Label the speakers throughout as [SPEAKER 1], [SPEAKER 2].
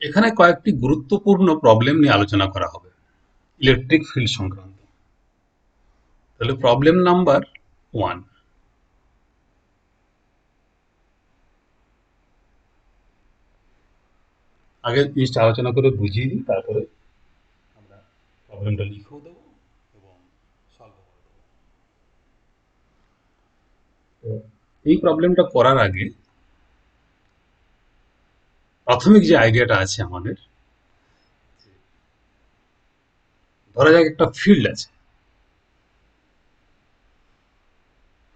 [SPEAKER 1] এখানে কয়েকটি গুরুত্বপূর্ণ প্রবলেম নিয়ে আলোচনা করা হবে ইলেকট্রিক ফিল্ড সংক্রান্ত। তাহলে প্রবলেম নাম্বার 1। আগে জিনিসটা আলোচনা করে বুঝিয়ে দিই, তারপরে আমরা প্রবলেমটা লিখেও দেবো এবং সলভ করে দেবো। তো এই প্রবলেমটা করার আগে প্রাথমিক যে আইডিয়াটা আছে আমাদের, ধরা যাক একটা ফিল্ড আছে।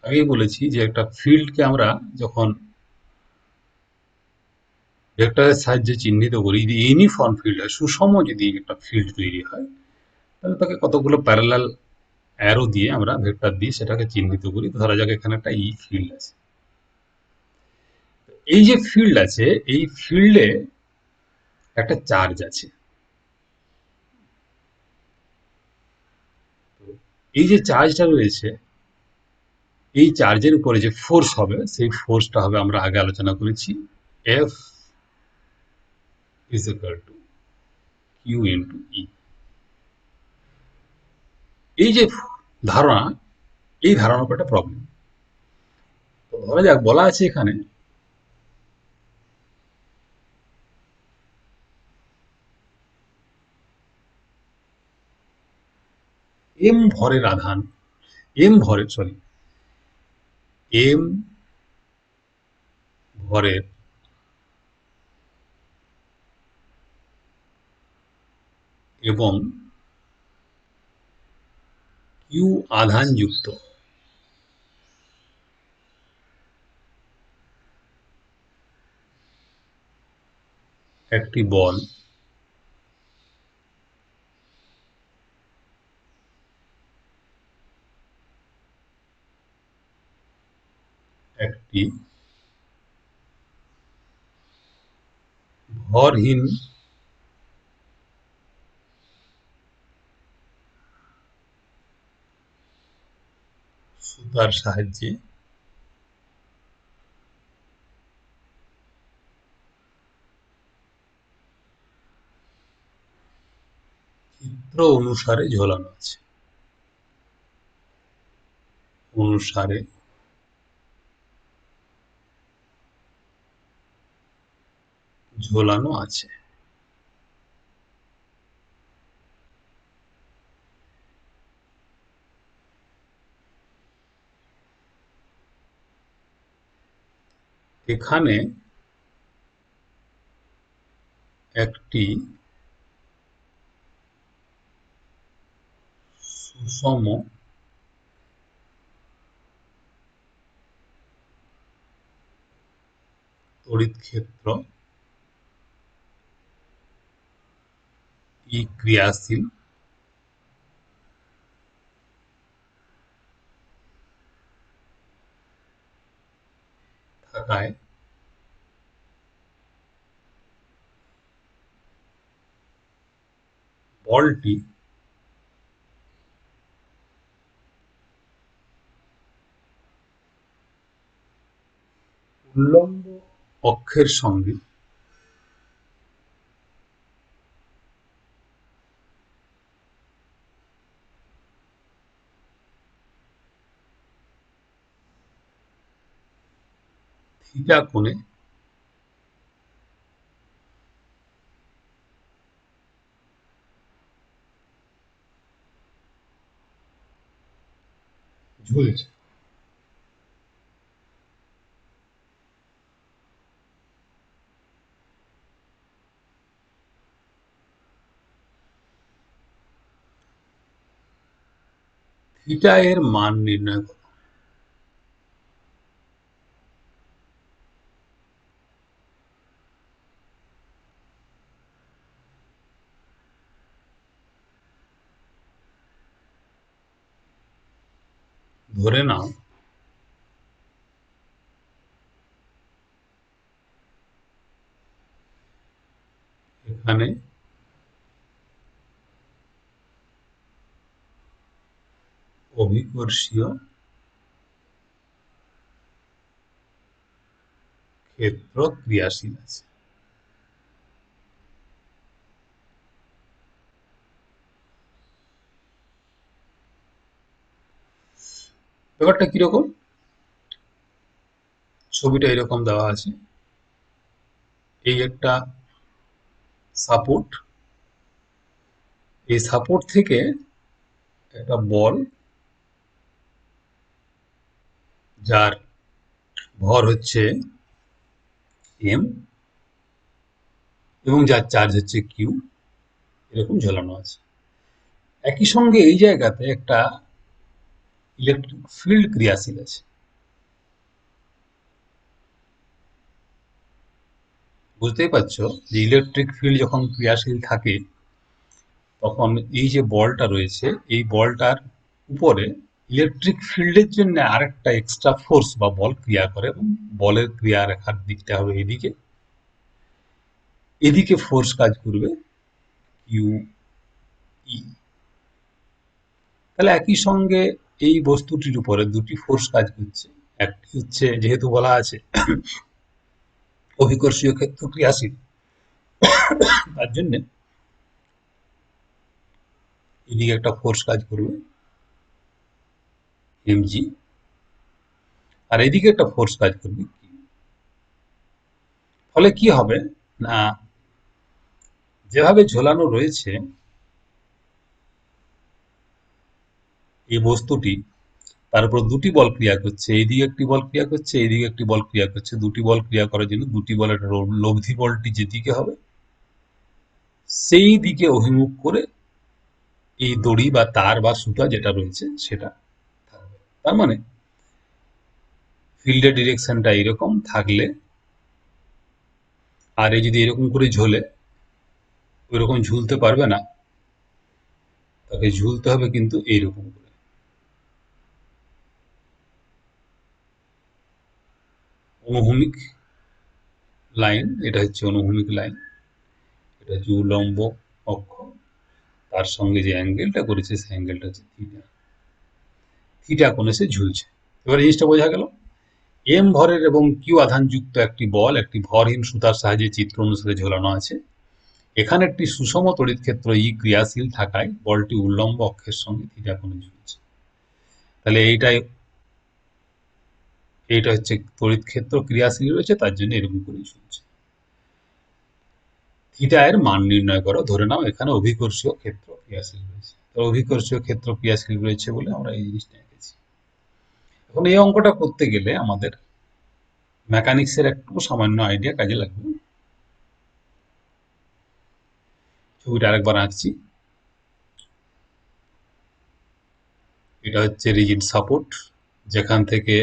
[SPEAKER 1] আগেই বলেছি যে একটা ফিল্ডকে আমরা যখন ভেক্টরের সাহায্যে চিহ্নিত করি, যদি ইউনিফর্ম ফিল্ড হয়, সুষম যদি একটা ফিল্ড তৈরি হয়, তাহলে তাকে কতগুলো প্যারালাল অ্যারো দিয়ে আমরা ভেক্টর দিয়ে সেটাকে চিহ্নিত করি। ধরা যাক এখানে একটা ই ফিল্ড আছে। এই যে ফিল্ড আছে, এই ফিল্ডে একটা চার্জ আছে। এই যে চার্জটা রয়েছে, এই চার্জের উপরে যে ফোর্স হবে, সেই ফোর্সটা হবে, আমরা আগে আলোচনা করেছি, F is equal to Q into E. এই যে ধারণা, এই ধারণার উপর একটা প্রবলেম। তো ধরা যাক বলা আছে এখানে এম ভরের আধান, এম ভরের এবং কিউ আধান যুক্ত একটি বল একটি ভরহীন সুতার সাহায্যে চিত্র অনুসারে ঝোলানো আছে। এখানে একটি সুষম তড়িৎ ক্ষেত্র ই ক্রিয়াশীল থাকায় বলটি উল্লম্ব অক্ষের সঙ্গে থিটা কোণে ঝুলছে। থিটা এর মান নির্ণয় করো। ধরে নাও এখানে অভিকর্ষীয় ক্ষেত্র ক্রিয়াশীল আছে। ব্যাপারটা কিরকম, ছবিটা এরকম দেওয়া আছে, এই একটা সাপোর্ট, এই সাপোর্ট থেকে একটা বল যার ভর হচ্ছে এম এবং যার চার্জ হচ্ছে কিউ, এরকম ঝোলানো আছে। একই সঙ্গে এই জায়গাতে একটা ইলেকট্রিক ফিল্ড ক্রিয়াশীল আছে। বুঝতেই পারছো যে ইলেকট্রিক ফিল্ড যখন ক্রিয়াশীল থাকে তখন এই যে বলটা রয়েছে এই বলটার উপরে ইলেকট্রিক ফিল্ডের জন্য আরেকটা এক্সট্রা ফোর্স বা বল ক্রিয়া করে এবং বলের ক্রিয়া রেখার দিকটা হবে এদিকে, এদিকে ফোর্স কাজ করবে কিউ ই। তাহলে একই সঙ্গে এই বস্তুটির উপরে দুটি ফোর্স কাজ করছে। একটি হচ্ছে যেহেতু বলা আছে অভিকর্ষীয় ক্ষেত্র ক্রিয়াশীল, তার জন্য এদিকে একটা ফোর্স কাজ করবে এমজি, আর এদিকে একটা ফোর্স কাজ করবে কিউ। ফলে কি হবে না, যেভাবে ঝোলানো রয়েছে এই বস্তুটি, তার উপর দুটি বল ক্রিয়া করছে, এইদিকে একটি বল ক্রিয়া করছে, এইদিকে একটি বল ক্রিয়া করছে। দুটি বল ক্রিয়া করার জন্য দুটি বলের লব্ধি বলটি যেদিকে হবে সেই দিকে অভিমুখ করে এই দড়ি বা তার বা সুতা যেটা রয়েছে সেটা থাকবে। তার মানে ফিল্ডের ডিরেকশনটা এরকম থাকলে, আর এই যদি এরকম করে ঝোলে, ওইরকম ঝুলতে পারবে না, তাকে ঝুলতে হবে কিন্তু এইরকম করে। অনুভূমিক লাইন, এটা হচ্ছে অনুভূমিক লাইন, এটা হচ্ছে উল্লম্ব অক্ষ, তার সঙ্গে যে অ্যাঙ্গেলটা করেছে সেই অ্যাঙ্গেলটা হচ্ছে থিটা, থিটা কোণে সে ঝুলছে। এবার এই জিনিসটা বোঝা গেল। এম ভরের এবং কিউ আধানযুক্ত একটি বল একটি ভরহীন সুতার সাহায্যে চিত্র অনুসারে ঝোলানো আছে। এখানে একটি সুষম তড়িৎ ক্ষেত্র ই ক্রিয়াশীল থাকায় বলটি উল্লম্ব অক্ষের সঙ্গে থিটা কোণে ঝুলছে। তাহলে এইটা হচ্ছে তড়িৎ ক্ষেত্র ক্রিয়াশীল রয়েছে, তার জন্য এরকম করে ঝুলছে। থিটা এর মান নির্ণয় করো, ধরে নাও এখানে অভিকর্ষীয় ক্ষেত্র ক্রিয়াশীল রয়েছে, তো অভিকর্ষীয় ক্ষেত্র ক্রিয়াশীল রয়েছে বলে আমরা এই জিনিসটা এঁকেছি। এখন এই অঙ্কটা করতে গেলে আমাদের মেকানিক্সের একটু সামান্য আইডিয়া কাজে লাগবে। ছবিটা আরেকবার আঁকছি। এটা হচ্ছে রিজিড সাপোর্ট যেখান থেকে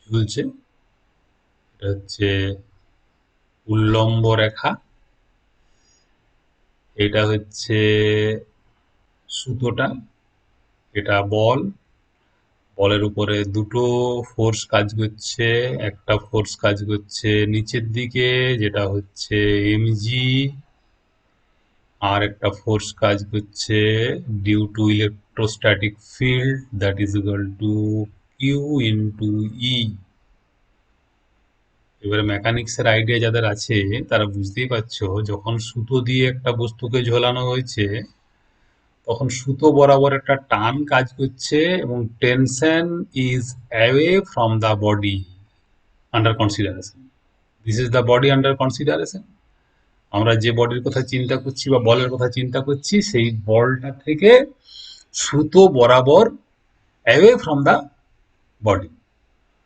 [SPEAKER 1] ঝুলছে, এটা হচ্ছে উল্লম্ব রেখা, এটা হচ্ছে সুতোটা, এটা বল, বলের উপরে দুটো ফোর্স কাজ করছে, একটা ফোর্স কাজ করছে নিচের দিকে যেটা হচ্ছে এমজি, আর একটা ফোর্স কাজ করছে due to electrostatic field that is equal to Q into E. এবারে মেকানিক্সের আইডিয়া যাদের আছে তারা বুঝতেই পারছো, যখন সুতো দিয়ে একটা বস্তুকে ঝোলানো হয়েছে তখন সুতো বরাবর একটা টান কাজ করছে এবং tension is away from the body under consideration. This is the body under consideration. আমরা যে বডির কথা চিন্তা করছি বা বলের কথা চিন্তা করছি সেই বলটা থেকে সুতো বরাবর away from the body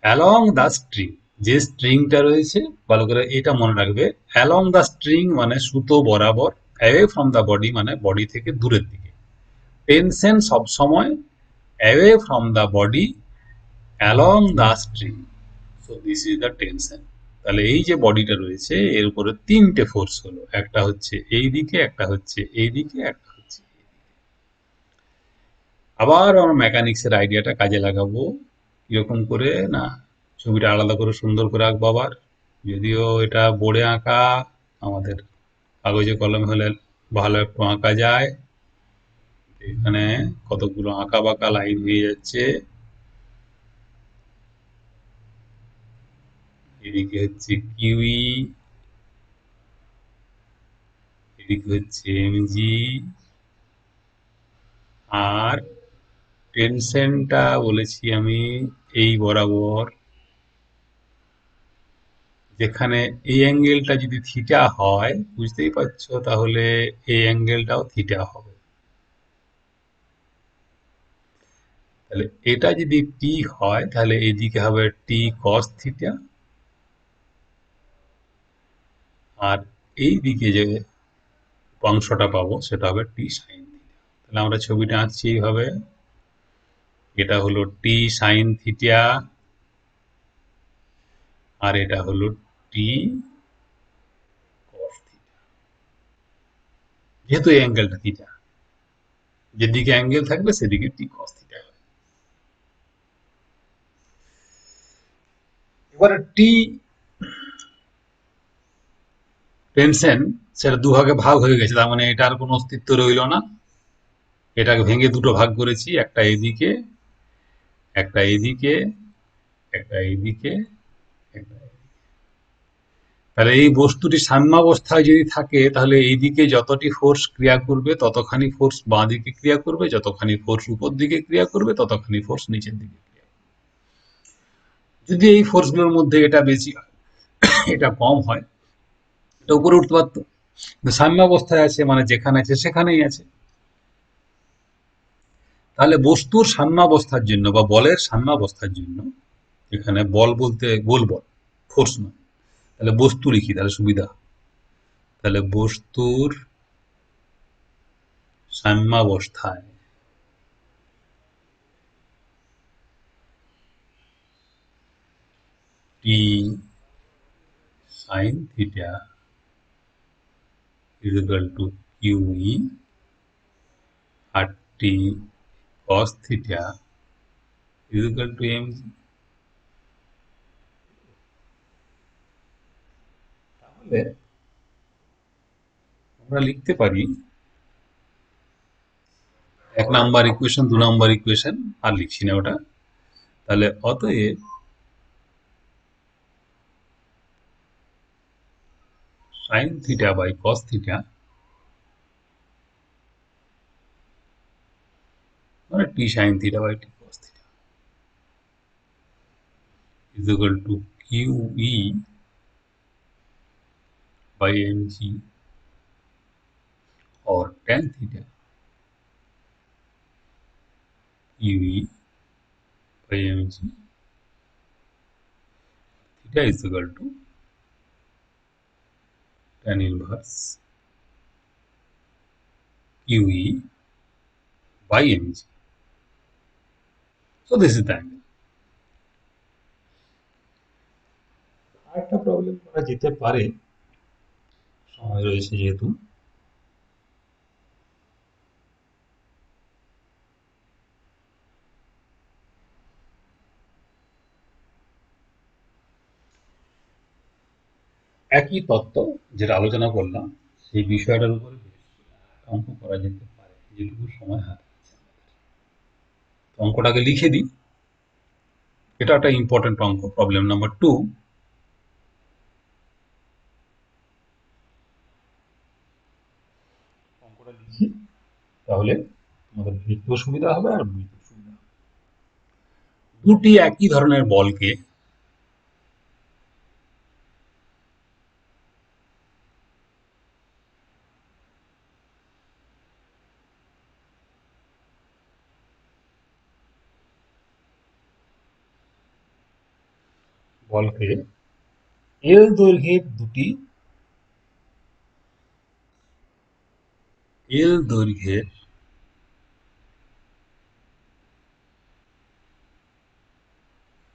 [SPEAKER 1] along the string, যে স্ট্রিংটা রয়েছে ভালো করে এটা মনে রাখবে, অ্যালং দ্য স্ট্রিং মানে সুতো বরাবর, অ্যাওয়ে ফ্রম দ্য বডি মানে বডি থেকে দূরের দিকে। টেনশন সবসময় away from the body along the string, so this is the tension. তাহলে এই যে বডিটা রয়েছে এর উপরে তিনটে ফোর্স হলো, একটা হচ্ছে এই দিকে, একটা হচ্ছে এই দিকে, একটা হচ্ছে এই দিকে। আবার আমরা মেকানিক্সের আইডিয়াটা কাজে লাগাবো কিরকম করে না, ছবিটা আলাদা করে সুন্দর করে আঁকবো আবার, যদিও এটা বোর্ডে আঁকা, আমাদের কাগজে কলমে হলে ভালো একটু আঁকা যায়। এখানে কতগুলো আঁকা বাঁকা লাইন হয়ে যাচ্ছে, এদিকে হচ্ছে কিউই, এদিকে হচ্ছে এমজি, আর টেনশনটা বলেছি আমি এই বরাবর, যেখানে এই অ্যাঙ্গেলটা যদি থিটা হয়, বুঝতেই পারছো, তাহলে এই অ্যাঙ্গেলটাও থিটা হবে। তাহলে এটা যদি টি হয়, তাহলে এদিকে হবে টি কস থিটা, আর এই দিকে যে অংশটা পাবো সেটা হবে টি সাইন থিটা। তাহলে আমরা ছবিটা আঁকছি এইভাবে, এটা হলো টি সাইন থিটা, আর এটা হলো টি কস থিটা। যেহেতু এই অ্যাঙ্গেলটা থিটা, যেদিকে অ্যাঙ্গেল থাকবে সেদিকে টি কস থিটা হবে। এবারে টি টেনশন সেটা দুভাগে ভাগ হয়ে গেছে, তার মানে এটার কোনো অস্তিত্ব রইল না। এটাকে ভেঙে দুটো ভাগ করেছি, একটা এদিকে, একটা এদিকে, একটা এইদিকে, একটা এদিকে। তাহলে এই বস্তুটি সাম্যাবস্থায় যদি থাকে, তাহলে এইদিকে যতটি ফোর্স ক্রিয়া করবে ততখানি ফোর্স বাঁ দিকে ক্রিয়া করবে, যতখানি ফোর্স উপর দিকে ক্রিয়া করবে ততখানি ফোর্স নিচের দিকে ক্রিয়া করবে। যদি এই ফোর্সগুলোর মধ্যে এটা বেশি হয়, এটা কম হয়, এটা উপরে উঠতে পারতো। সাম্যাবস্থায় আছে মানে যেখানে আছে সেখানেই আছে। তাহলে বস্তুর সাম্যাবস্থার জন্য বা বলের সাম্যাবস্থার জন্য, এখানে বল বলতে গোল বল, ফোর্স নয়, তাহলে বস্তু লিখি তাহলে সুবিধা। তাহলে বস্তুর সাম্যাবস্থায় T sine theta is equal to QE, আর T cos theta is equal to mg। তাহলে আমরা লিখতে পারি 1 নাম্বার ইকুয়েশন, 2 নাম্বার ইকুয়েশন, আর লিখছি না ওটা। তাহলে অতএব sine theta by cos theta মানে T sine theta by T cos theta is equal to QE by mg, or tan theta QE by mg, theta is equal to tan inverse QE by mg. So this is the angle. আরেকটা problem করা যেতে পারে, সময় রয়েছে যেহেতু। একই তত্ত্ব যেটা আলোচনা করলাম, সেই বিষয়টার উপরে অঙ্ক করা যেতে পারে, যেটুকু সময় হাতে আছে। তো অঙ্কটাকে লিখে দিই। এটা একটা ইম্পর্টেন্ট অঙ্ক, প্রবলেম নাম্বার 2। অঙ্কটা লিখি, তাহলে আমাদের লিখতেও সুবিধা হবে আর বুঝতেও সুবিধা হবে। দুটি একই ধরনের বলকে বলকে এল দৈর্ঘ্যের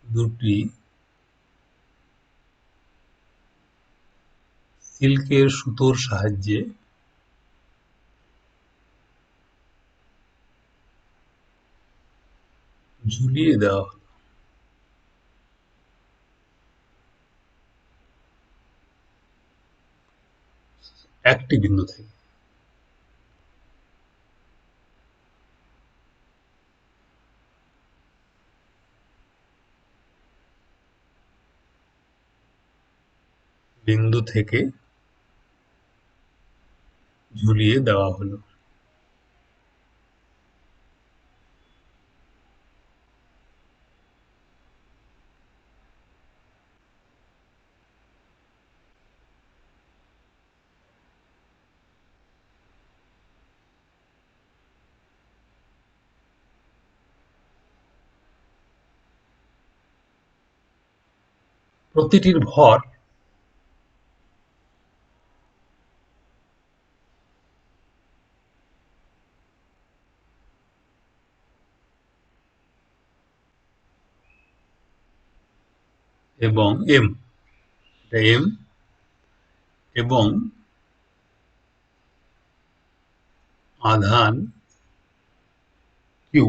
[SPEAKER 1] দুটি সিল্কের সুতোর সাহায্যে ঝুলিয়ে দেওয়া হলো। একটি বিন্দু থেকে ঝুলিয়ে দেওয়া হলো। প্রতিটির ভর এবং এম, এম এবং আধান কিউ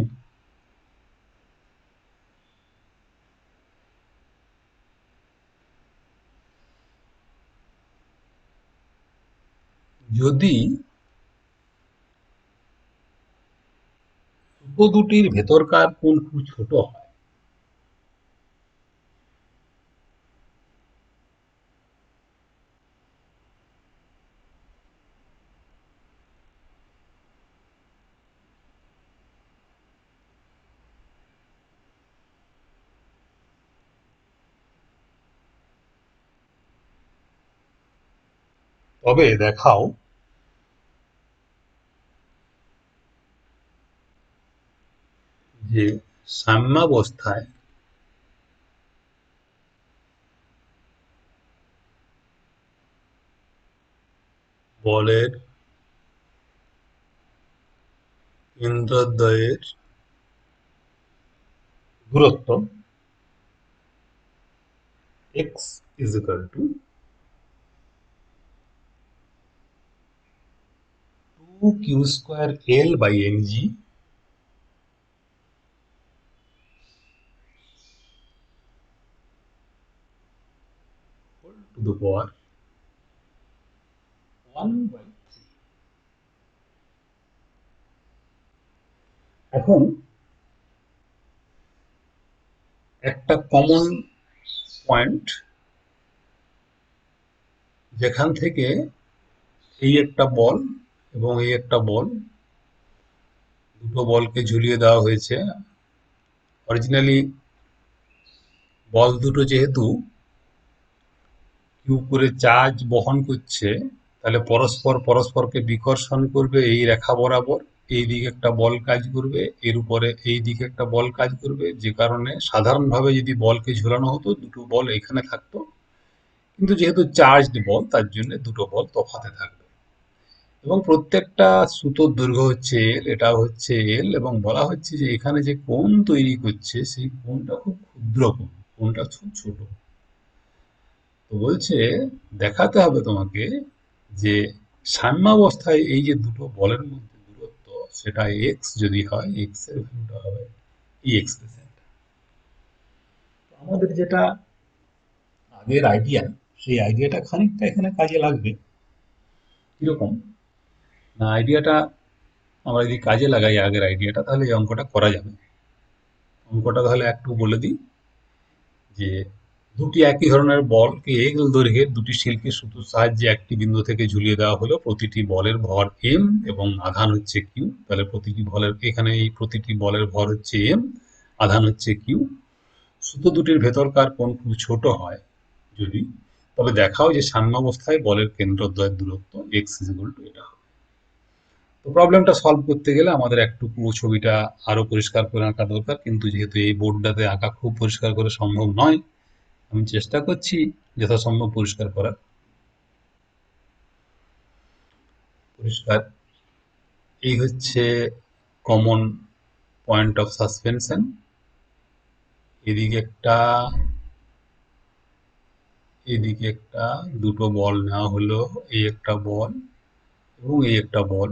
[SPEAKER 1] যদি দুটির ভেতরকার কোণ খুব ছোট হয়, তবে দেখাও যে সাম্যাবস্থায় বলের কেন্দ্রদ্বয়ের দূরত্ব x is equal to 2q square L by mg to the power 1/3। এখন একটা কমন পয়েন্ট, যেখান থেকে এই একটা বল এবং এই একটা বল, দুটো বলকে ঝুলিয়ে দেওয়া হয়েছে। অরিজিনালি বল দুটো যেহেতু কিউ করে চার্জ বহন করছে, তাহলে পরস্পর পরস্পরকে বিকর্ষণ করবে এই রেখা বরাবর। এই দিকে একটা বল কাজ করবে, এর উপরে এই দিকে একটা বল কাজ করবে, যে কারণে সাধারণভাবে যদি বলকে ঝুলানো হতো দুটো বল এখানে থাকতো, কিন্তু যেহেতু চার্জড বল তার জন্য দুটো বল তফাতে থাকবে। এবং প্রত্যেকটা সুতোর দৈর্ঘ্য হচ্ছে এল, এটা হচ্ছে এল, এবং বলা হচ্ছে যে এখানে যে কোণ তৈরি করছে সেই কোণটা খুব ক্ষুদ্র কোণ, কোণটা খুব ছোট। তো বলছে দেখাতে হবে তোমাকে যে সাম্যাবস্থায় এই যে দুটো বলের মধ্যে দূরত্ব, সেটা এক্স যদি হয়, এক্স এর ভ্যালুটা হবে এই এক্সপ্রেশন। আমাদের যেটা আগের আইডিয়া, সেই আইডিয়াটা খানিকটা এখানে কাজে লাগবে। কিরকম না, আইডিয়াটা আমরা যদি কাজে লাগাই আগের আইডিয়াটা, তাহলে এই অঙ্কটা করা যাবে। অঙ্কটা তাহলে একটু বলে দিই যে দুটি একই ধরনের বলকে এল দৈর্ঘ্যের দুটি সিল্কের সুতোর সাহায্যে একটি বিন্দু থেকে ঝুলিয়ে দেওয়া হলো। প্রতিটি বলের ভর এম এবং আধান হচ্ছে কিউ। তাহলে প্রতিটি বলের, এখানে এই প্রতিটি বলের ভর হচ্ছে এম, আধান হচ্ছে কিউ। সুতো দুটির ভেতরকার কোণ খুব ছোট হয় যদি, তবে দেখাও যে সাম্যাবস্থায় বলের কেন্দ্রদ্বয়ের দূরত্ব এক্স ইজ ইকুয়াল টু এটা। তো প্রবলেমটা সলভ করতে গেলে আমাদের একটুকু ছবিটা আরো পরিষ্কার করে আঁকা দরকার, কিন্তু যেহেতু এই বোর্ডটাতে আঁকা খুব পরিষ্কার করে সম্ভব নয়, আমি চেষ্টা করছি যথাসম্ভব পরিষ্কার করার। পরিষ্কার, এই হচ্ছে কমন পয়েন্ট অফ সাসপেনশন। এদিকে একটা, এদিকে একটা, দুটো বল নেওয়া হলো, এই একটা বল এবং এই একটা বল।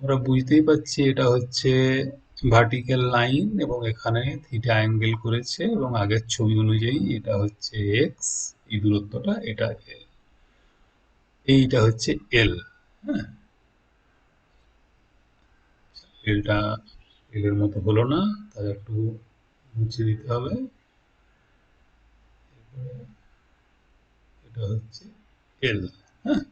[SPEAKER 1] আমরা বুঝতেই পারছি এটা হচ্ছে ভার্টিক্যাল লাইন এবং এখানে থিটা অ্যাঙ্গেল করেছে, এবং আগের ছবি অনুযায়ী এটা হচ্ছে এক্স, এই দূরত্বটা, এটা এল, এইটা হচ্ছে এল। হ্যাঁ, এলটা এল এর মতো হলো না, তাহলে একটু মুছে দিতে হবে। এটা হচ্ছে এল। হ্যাঁ,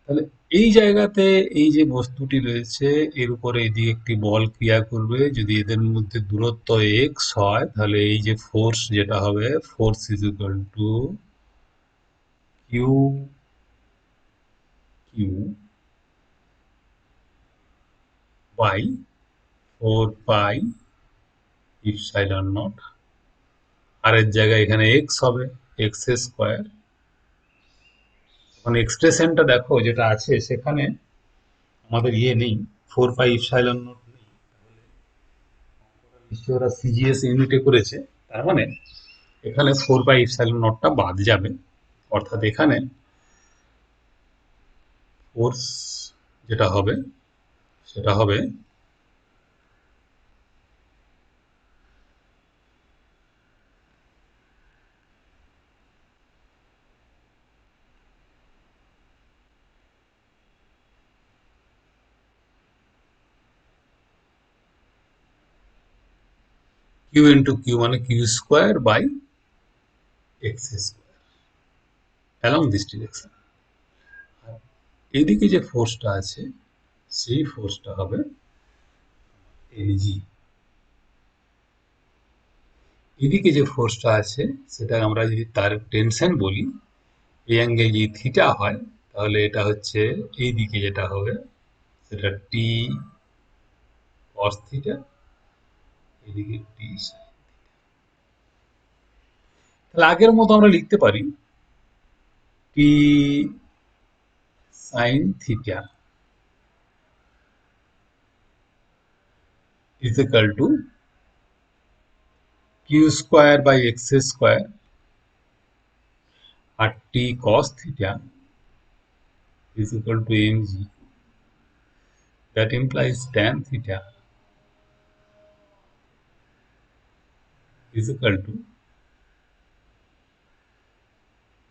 [SPEAKER 1] তাহলে এই জায়গাতে এই যে বস্তুটি রয়েছে এর উপরে এদিকে একটি বল ক্রিয়া করবে। যদি এদের মধ্যে দূরত্ব এক্স হয়, তাহলে এই যে ফোর্স যেটা হবে, force is equal to Q, Q by 4 pi epsilon naught R এর জায়গায় এখানে এক্স হবে, এক্স স্কোয়ার। এখন এক্সপ্রেশনটা দেখো যেটা আছে সেখানে আমাদের নেই, 4 পাই ইপসাইলন নট নেই। নিশ্চয়ই ওরা সিজিএস ইউনিটে করেছে, তার মানে এখানে 4 পাই ইপসাইলন নটটা বাদ যাবে। অর্থাৎ এখানে ফোর্স যেটা হবে সেটা হবে কিউ ইন্টু কিউ, মানে Q square by X square along this direction. এদিকে যে ফোর্সটা আছে সেই ফোর্সটা হবে এনজি। এদিকে যে ফোর্সটা আছে সেটা আমরা যদি তার টেনশন বলি, এই অ্যাঙ্গেল যদি থিটা হয় তাহলে এটা হচ্ছে এই দিকে যেটা হবে সেটা টি কস থিটা, এদিকে টি সাইন। তাহলে আগের মতো আমরা লিখতে পারি T sine theta is equal to Q square by X square, আর T cos theta is equal to mg. That implies tan theta is equal to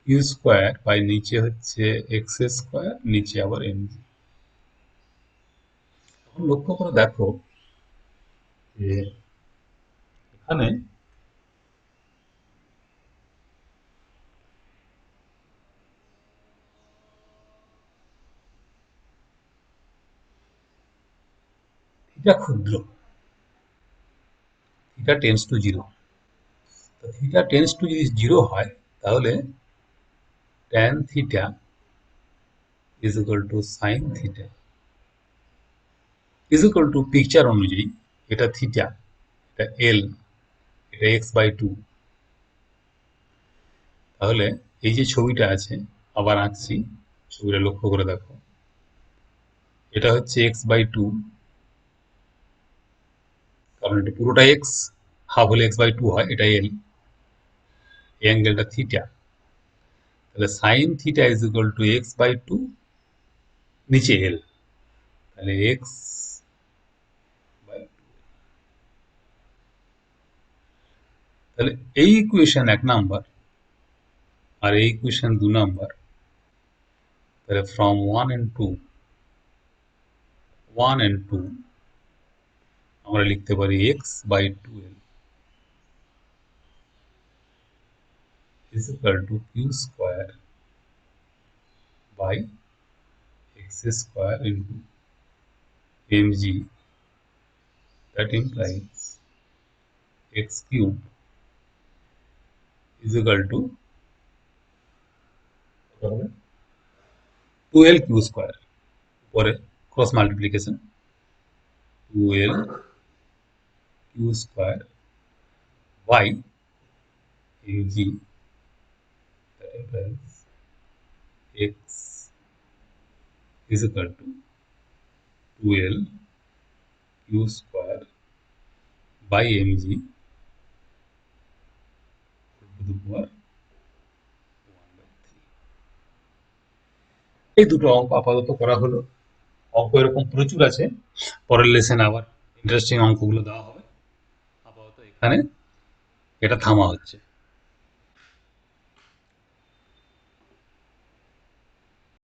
[SPEAKER 1] q square by নিচে হচ্ছে এক্স স্কোয়ার, নিচে আবার mg। এখন লক্ষ্য করে দেখো যে এখানে থিটা ক্ষুদ্র, থিটা টেন্স টু জিরো। তো থিটা টেন্স টু যদি জিরো হয় তাহলে tan theta is equal two sign theta is equal two, picture অনুযায়ী এটা থিটা, এটা এল, এটা x/2। তাহলে এই যে ছবিটা আছে আবার আঁকছি, ছবিটা লক্ষ্য করে দেখো, এটা হচ্ছে x/2, কারণ এটা পুরোটা এক্স, হাফ হলে x/2 হয়, এটা এল, এই অ্যাঙ্গেলটা থিটা। তাহলে sign theta is equal two x/2 নিচে এল, তাহলে x/2। তাহলে এই ইকুয়েশন 1 নাম্বার আর এই ইকুয়েশন 2 নাম্বার। তাহলে ফ্রম 1 and 2 আমরা লিখতে পারি x/2l is equal to q square by x square into mg, that implies x cube is equal to 2l q square, পরে cross multiplication 2l q square by mg, that implies x is equal to 2l q square by mg to the power 1/3। এই দুটো অঙ্ক আপাতত করা হলো। অঙ্ক এরকম প্রচুর আছে, পরের লেসনে আবার ইন্টারেস্টিং অঙ্কগুলো দেওয়া হবে। আপাতত এখানে এটা থামা হচ্ছে।